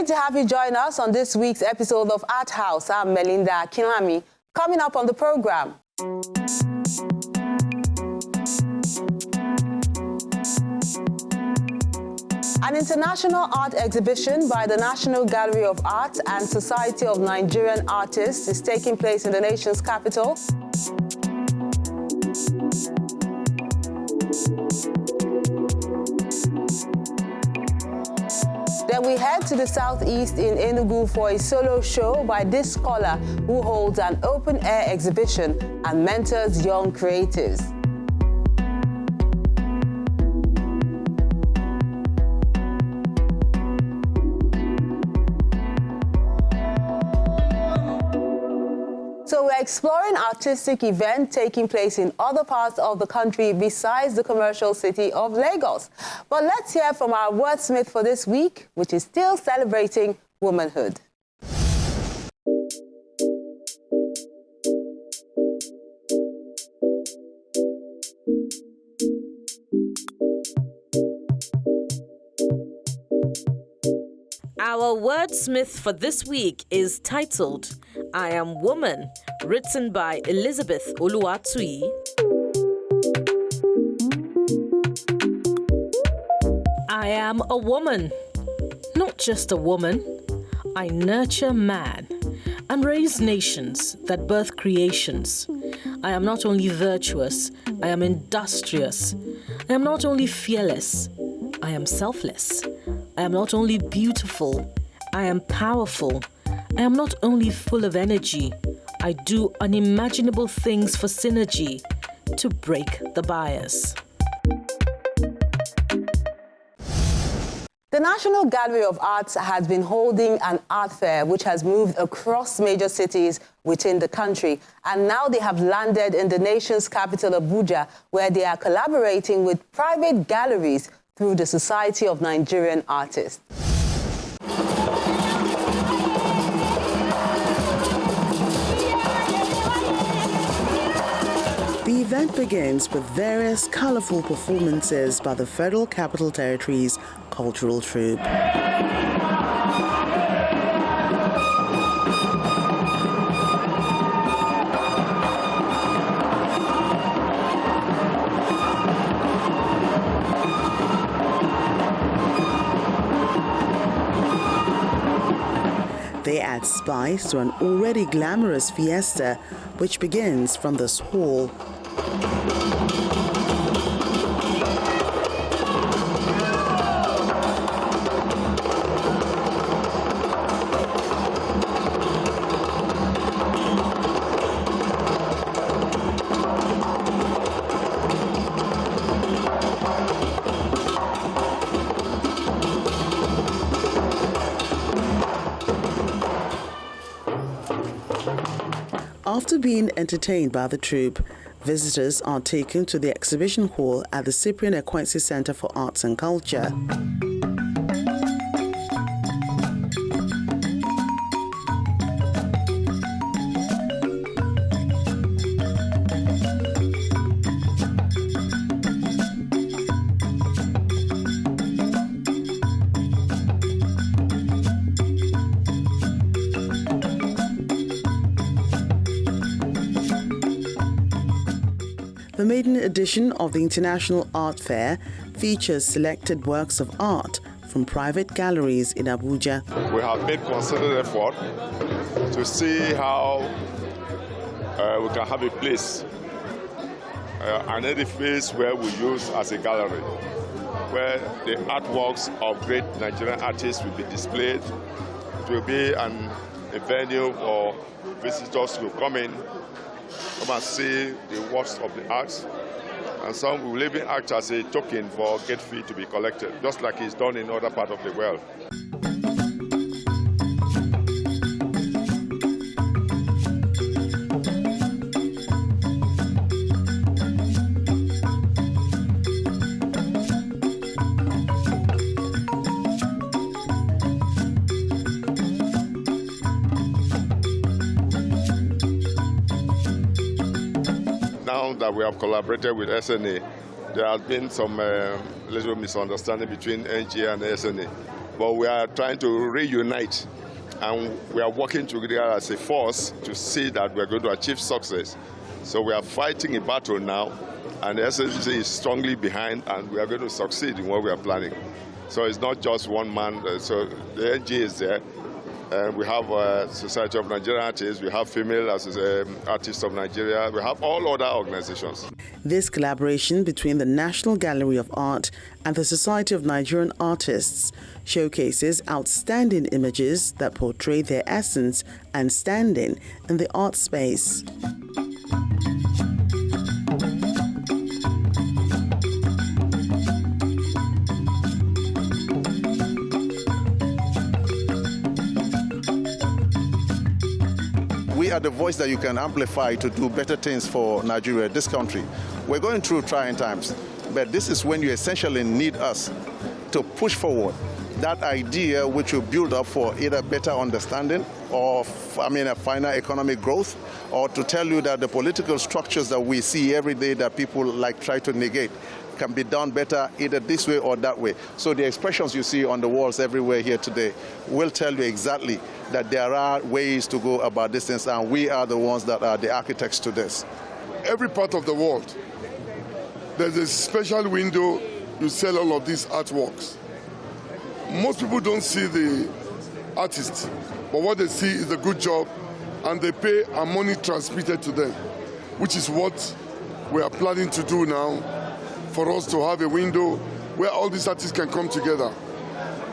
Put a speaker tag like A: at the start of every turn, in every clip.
A: Great to have you join us on this week's episode of Art House. I'm Melinda Kinami. Coming up on the program. An international art exhibition by the National Gallery of Art and Society of Nigerian Artists is taking place in the nation's capital. Then we head to the southeast in Enugu for a solo show by this scholar who holds an open-air exhibition and mentors young creatives. So we're exploring artistic events taking place in other parts of the country besides the commercial city of Lagos. But let's hear from our wordsmith for this week, which is still celebrating womanhood.
B: Our wordsmith for this week is titled I Am Woman, written by Elizabeth Oluwatui. I am a woman, not just a woman. I nurture man and raise nations that birth creations. I am not only virtuous, I am industrious. I am not only fearless, I am selfless. I am not only beautiful, I am powerful. I am not only full of energy, I do unimaginable things for synergy to break the bias.
A: The National Gallery of Arts has been holding an art fair which has moved across major cities within the country. And now they have landed in the nation's capital, Abuja, where they are collaborating with private galleries through the Society of Nigerian Artists.
C: The event begins with various colorful performances by the Federal Capital Territory's cultural troupe. They add spice to an already glamorous fiesta, which begins from this hall. After being entertained by the troupe, visitors are taken to the exhibition hall at the Cyprian Ekwensi Center for Arts and Culture. The maiden edition of the International Art Fair features selected works of art from private galleries in Abuja.
D: We have made concerted effort to see how we can have a place, an edifice where we use as a gallery, where the artworks of great Nigerian artists will be displayed. It will be a venue for visitors to come and see the works of the arts, and some will even act as a token for gate fee to be collected, just like it's done in other parts of the world. Now that we have collaborated with SNA, there has been some little misunderstanding between NGA and SNA. but we are trying to reunite, and we are working together as a force to see that we are going to achieve success. So we are fighting a battle now, and the SSC is strongly behind, and we are going to succeed in what we are planning. So it's not just one man. So the NG is there. We have Society of Nigerian Artists, we have Female Artists of Nigeria, we have all other organizations.
C: This collaboration between the National Gallery of Art and the Society of Nigerian Artists showcases outstanding images that portray their essence and standing in the art space.
E: We are the voice that you can amplify to do better things for Nigeria, this country. We're going through trying times, but this is when you essentially need us to push forward that idea which will build up for either better understanding or, a finer economic growth, or to tell you that the political structures that we see every day that people try to negate can be done better either this way or that way. So the expressions you see on the walls everywhere here today will tell you exactly that there are ways to go about this things, and we are the ones that are the architects to this.
F: Every part of the world, there's a special window you sell all of these artworks. Most people don't see the artist, but what they see is a good job, and they pay and money transmitted to them, which is what we are planning to do now, for us to have a window where all these artists can come together.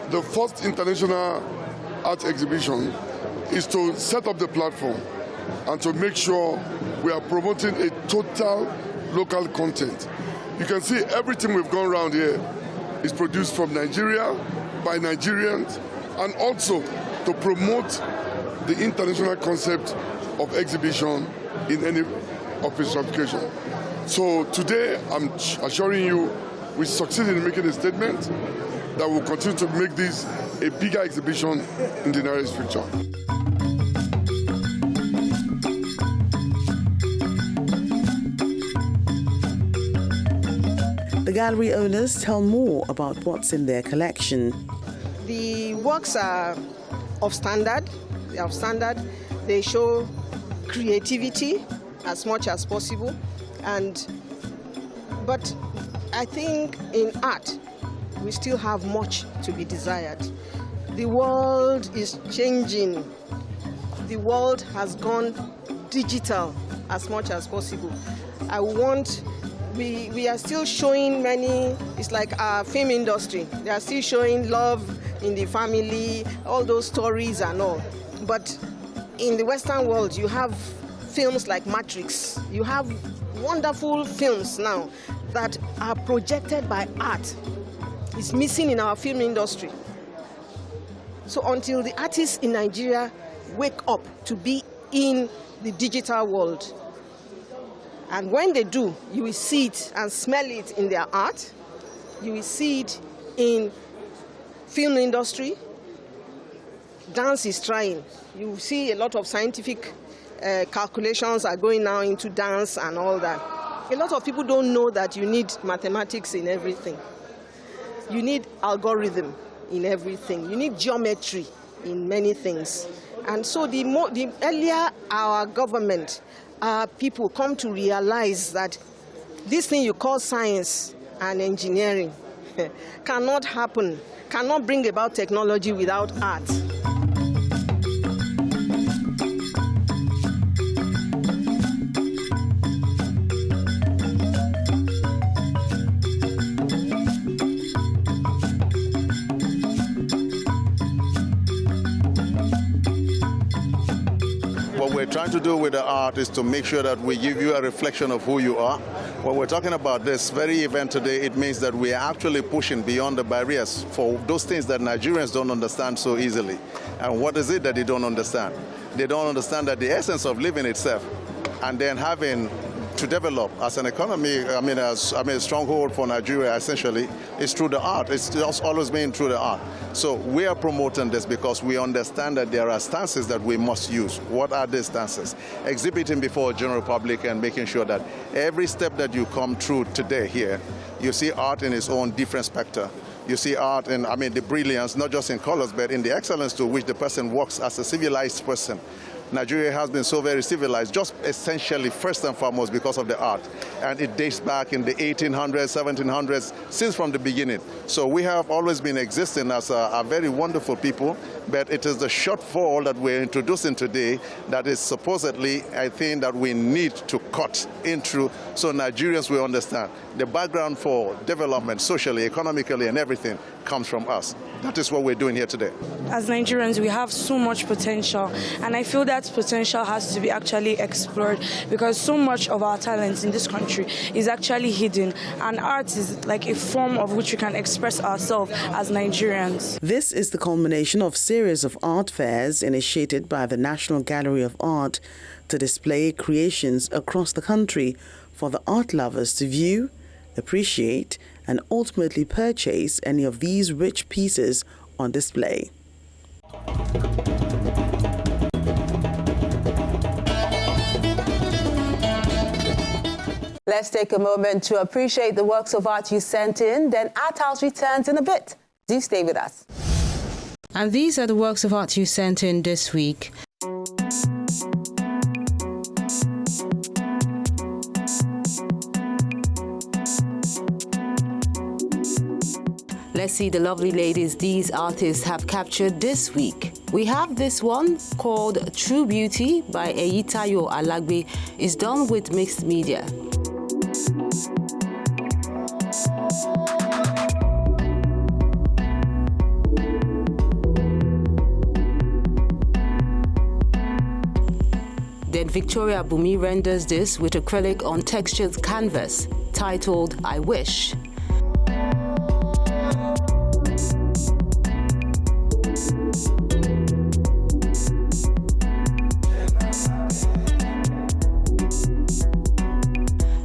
F: The first international art exhibition is to set up the platform and to make sure we are promoting a total local content. You can see everything we've gone around here is produced from Nigeria, by Nigerians, and also to promote the international concept of exhibition in any office application. So today, I'm assuring you, we succeeded in making a statement that will continue to make this a bigger exhibition in the nearest future.
C: The gallery owners tell more about what's in their collection.
G: The works are of standard. They show creativity as much as possible. But I think in art, we still have much to be desired. The world is changing. The world has gone digital as much as possible. We are still showing many, it's like our film industry. They are still showing love in the family, all those stories and all. But in the Western world, you have films like Matrix. You have wonderful films now that are projected by art. It's missing in our film industry. So until the artists in Nigeria wake up to be in the digital world, and when they do, you will see it and smell it in their art. You will see it in film industry. Dance is trying. You will see a lot of scientific calculations are going now into dance and all that. A lot of people don't know that you need mathematics in everything. You need algorithm in everything. You need geometry in many things. And so the earlier our government, our people come to realize that this thing you call science and engineering cannot happen, cannot bring about technology without art.
E: What we're trying to do with the art is to make sure that we give you a reflection of who you are. When we're talking about this very event today, it means that we are actually pushing beyond the barriers for those things that Nigerians don't understand so easily. And what is it that they don't understand? They don't understand that the essence of living itself and then having to develop as an economy, a stronghold for Nigeria essentially is through the art. It's just always been through the art. So we are promoting this because we understand that there are stances that we must use. What are these stances? Exhibiting before a general public and making sure that every step that you come through today here, you see art in its own different spectrum. You see art in, the brilliance, not just in colors, but in the excellence to which the person works as a civilized person. Nigeria has been so very civilized, just essentially, first and foremost, because of the art. And it dates back in the 1800s, 1700s, since from the beginning. So we have always been existing as a very wonderful people, but it is the shortfall that we're introducing today that is supposedly, I think, that we need to cut into so Nigerians will understand. The background for development, socially, economically, and everything comes from us. That is what we're doing here today.
H: As Nigerians, we have so much potential, and I feel that potential has to be actually explored because so much of our talents in this country is actually hidden, and art is like a form of which we can express ourselves as Nigerians.
C: This is the culmination of a series of art fairs initiated by the National Gallery of Art to display creations across the country for the art lovers to view, appreciate, and ultimately purchase any of these rich pieces on display.
A: Let's take a moment to appreciate the works of art you sent in, then Art House returns in a bit. Do stay with us.
I: And these are the works of art you sent in this week. Let's see the lovely ladies these artists have captured this week. We have this one called True Beauty by Eyitayo Alagbe. It's done with mixed media. Then Victoria Bumi renders this with acrylic on textured canvas, titled I Wish.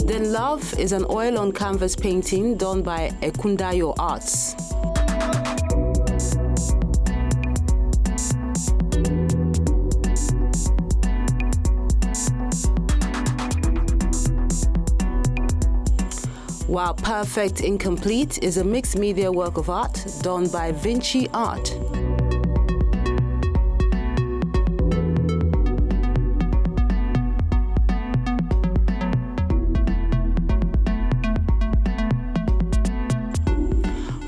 I: Then Love is an oil-on canvas painting done by Ekundayo Arts. While Perfect Incomplete is a mixed media work of art done by Vinci Art.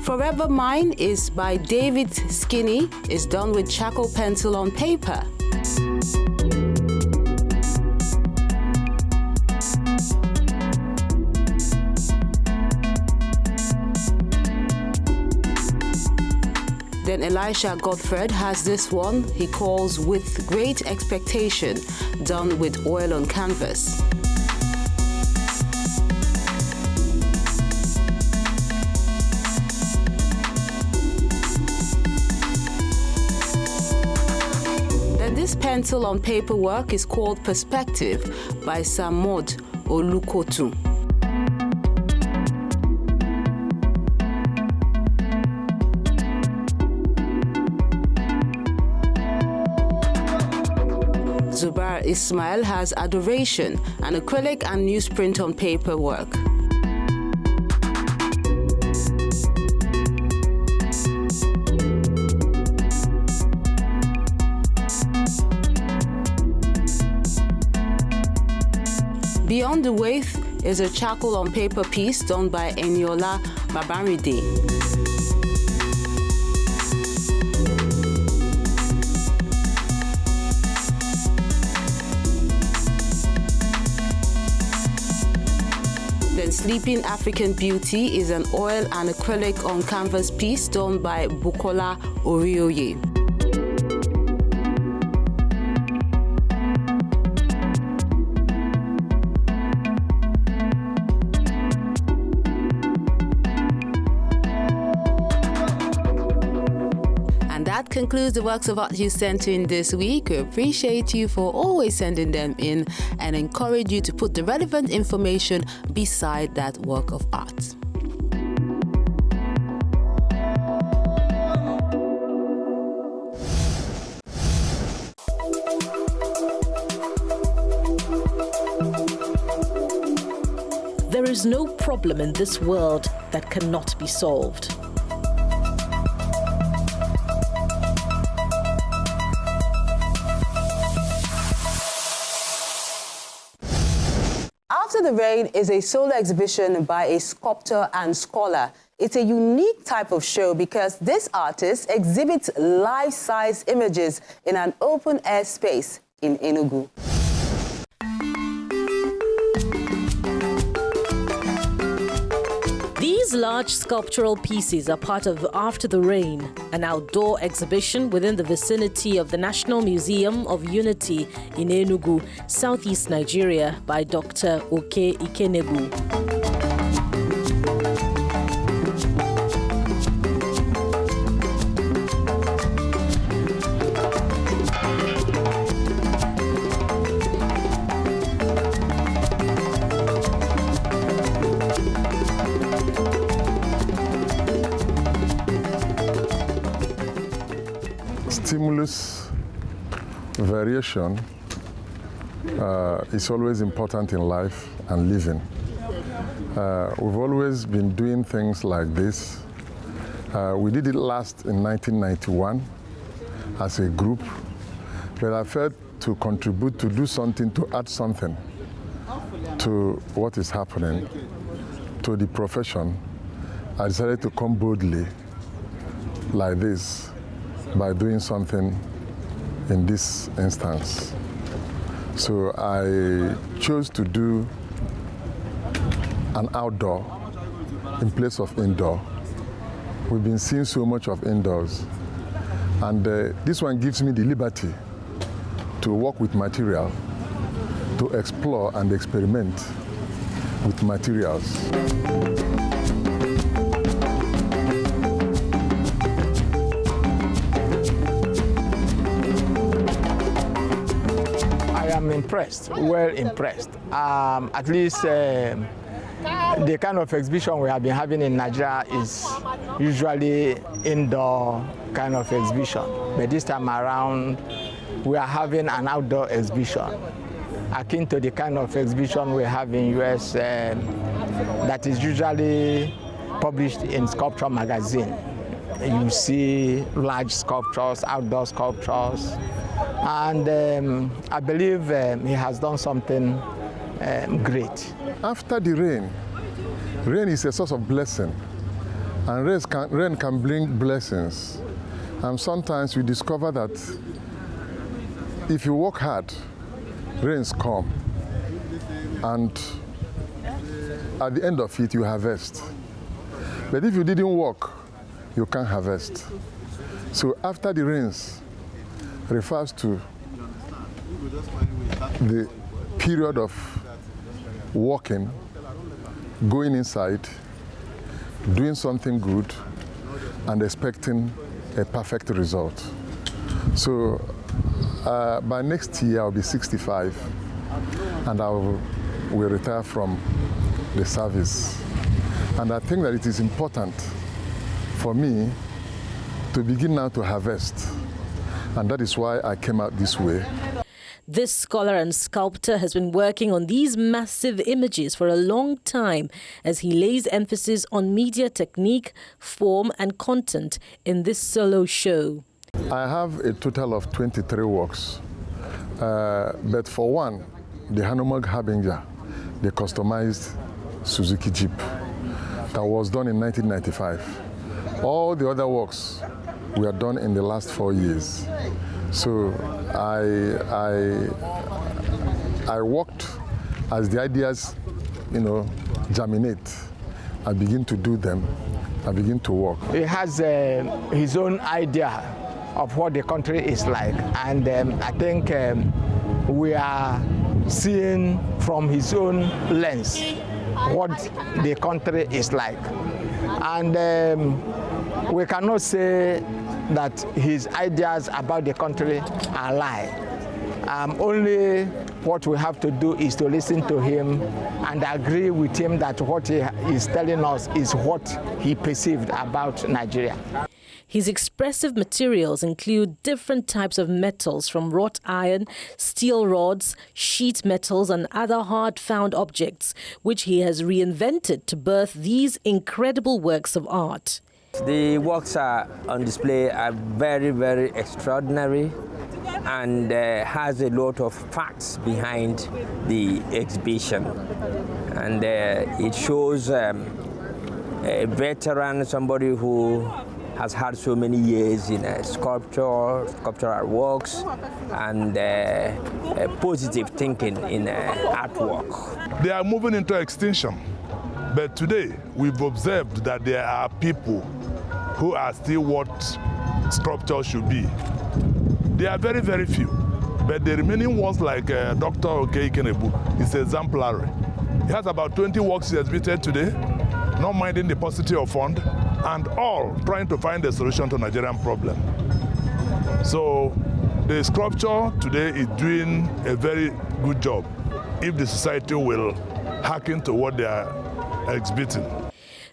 I: Forever Mine is by David Skinny, is done with charcoal pencil on paper. Then Elisha Godfred has this one he calls With Great Expectation, done with oil on canvas. Then this pencil on paper work is called Perspective by Samod Olukotu. Zubair Ismail has Adoration, an acrylic and newsprint on paper work. Beyond the Waith is a charcoal on paper piece done by Eniola Babaride. Sleeping African Beauty is an oil and acrylic on canvas piece done by Bukola Orioye. And that concludes the works of art you sent in this week. We appreciate you for always sending them in and encourage you to put the relevant information beside that work of art.
B: There is no problem in this world that cannot be solved.
A: After the Rain is a solo exhibition by a sculptor and scholar. It's a unique type of show because this artist exhibits life-size images in an open-air space in Enugu.
B: These large sculptural pieces are part of After the Rain, an outdoor exhibition within the vicinity of the National Museum of Unity in Enugu, southeast Nigeria, by Dr. Oke Ikenegbu.
J: Stimulus variation is always important in life and living. We've always been doing things like this. We did it last in 1991 as a group, but I felt to contribute, to do something, to add something to what is happening, to the profession. I decided to come boldly like this by doing something in this instance. So I chose to do an outdoor in place of indoor. We've been seeing so much of indoors, and this one gives me the liberty to work with material, to explore and experiment with materials.
K: I'm impressed, well impressed. At least the kind of exhibition we have been having in Nigeria is usually indoor kind of exhibition. But this time around, we are having an outdoor exhibition, akin to the kind of exhibition we have in US that is usually published in Sculpture magazine. You see large sculptures, outdoor sculptures, and I believe he has done something great.
J: After the rain is a source of blessing, and rain can bring blessings. And sometimes we discover that if you work hard, rains come, and at the end of it, you harvest. But if you didn't work, you can't harvest. So after the rains refers to the period of walking, going inside, doing something good, and expecting a perfect result. So by next year, I'll be 65, and I will retire from the service. And I think that it is important for me to begin now to harvest. And that is why I came out this way.
B: This scholar and sculptor has been working on these massive images for a long time as he lays emphasis on media technique, form and content in this solo show.
J: I have a total of 23 works, but for one, the Hanomag Harbinger, the customized Suzuki Jeep that was done in 1995. All the other works were done in the last 4 years. So I worked as the ideas, germinate. I begin to do them. I begin to work.
K: He has his own idea of what the country is like, and I think we are seeing from his own lens what the country is like. And we cannot say that his ideas about the country are lie. Only what we have to do is to listen to him and agree with him that what he is telling us is what he perceived about Nigeria.
B: His expressive materials include different types of metals from wrought iron, steel rods, sheet metals and other hard-found objects, which he has reinvented to birth these incredible works of art.
L: The works are on display are very, very extraordinary and has a lot of facts behind the exhibition. And it shows a veteran, somebody who has had so many years in sculptural works, and positive thinking in artwork.
M: They are moving into extinction, but today we've observed that there are people who are still what sculpture should be. They are very, very few, but the remaining ones, like Dr. Oke Ikenebu, is exemplary. He has about 20 works he exhibited today, not minding the paucity of fund, and all trying to find a solution to Nigerian problem. So the sculpture today is doing a very good job if the society will hearken to what they are exhibiting.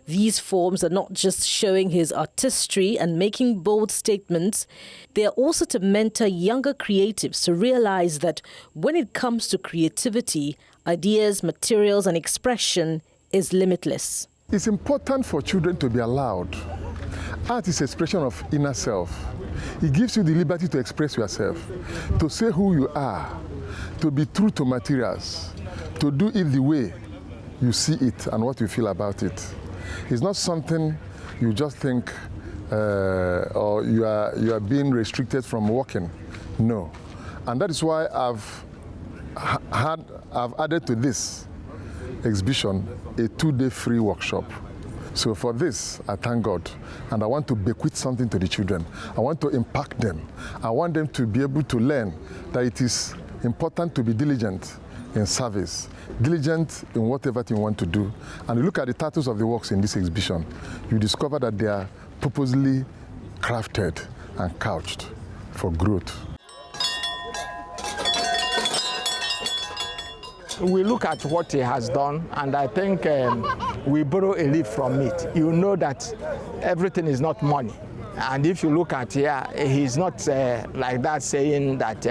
B: These forms are not just showing his artistry and making bold statements, they are also to mentor younger creatives to realize that when it comes to creativity, ideas, materials and expression is limitless.
J: It's important for children to be allowed. Art is an expression of inner self. It gives you the liberty to express yourself, to say who you are, to be true to materials, to do it the way you see it and what you feel about it. It's not something you just think or you are being restricted from working. No. And that is why I've added to this exhibition a 2-day free workshop. So for this, I thank God, and I want to bequeath something to the children. I want to impact them. I want them to be able to learn that it is important to be diligent in service, diligent in whatever you want to do. And you look at the titles of the works in this exhibition, you discover that they are purposely crafted and couched for growth.
K: We look at what he has done, and I think we borrow a leaf from it. You know that everything is not money. And if you look at here, he's not like that saying that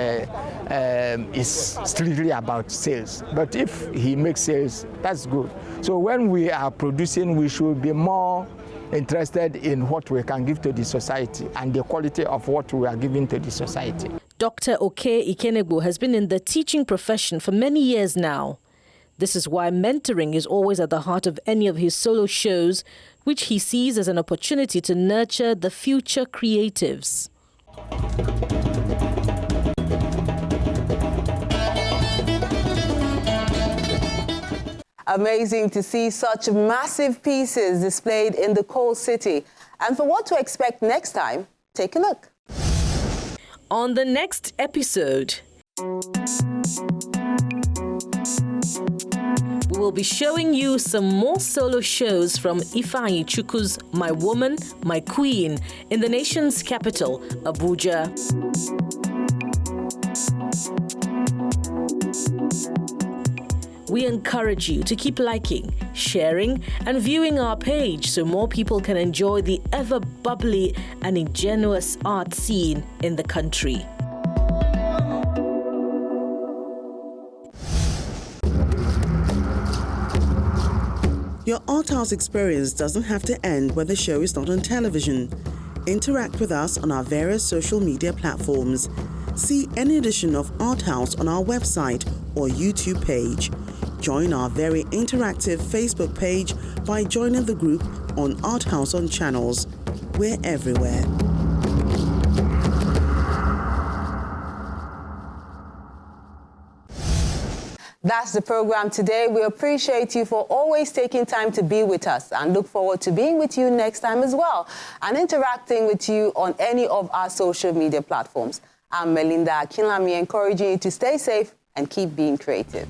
K: it's strictly about sales. But if he makes sales, that's good. So when we are producing, we should be more interested in what we can give to the society and the quality of what we are giving to the society.
B: Dr. Oke Ikenebu has been in the teaching profession for many years now. This is why mentoring is always at the heart of any of his solo shows, which he sees as an opportunity to nurture the future creatives.
A: Amazing to see such massive pieces displayed in the coal city. And for what to expect next time, take a look.
B: On the next episode, we will be showing you some more solo shows from Ifeanyi Chukwu's My Woman, My Queen in the nation's capital, Abuja. We encourage you to keep liking, sharing, and viewing our page so more people can enjoy the ever bubbly and ingenuous art scene in the country.
C: Your art house experience doesn't have to end when the show is not on television. Interact with us on our various social media platforms. See any edition of Art House on our website or YouTube page. Join our very interactive Facebook page by joining the group on Art House on Channels. We're everywhere.
A: That's the program today. We appreciate you for always taking time to be with us and look forward to being with you next time as well and interacting with you on any of our social media platforms. I'm Melinda Akinlami, encouraging you to stay safe and keep being creative.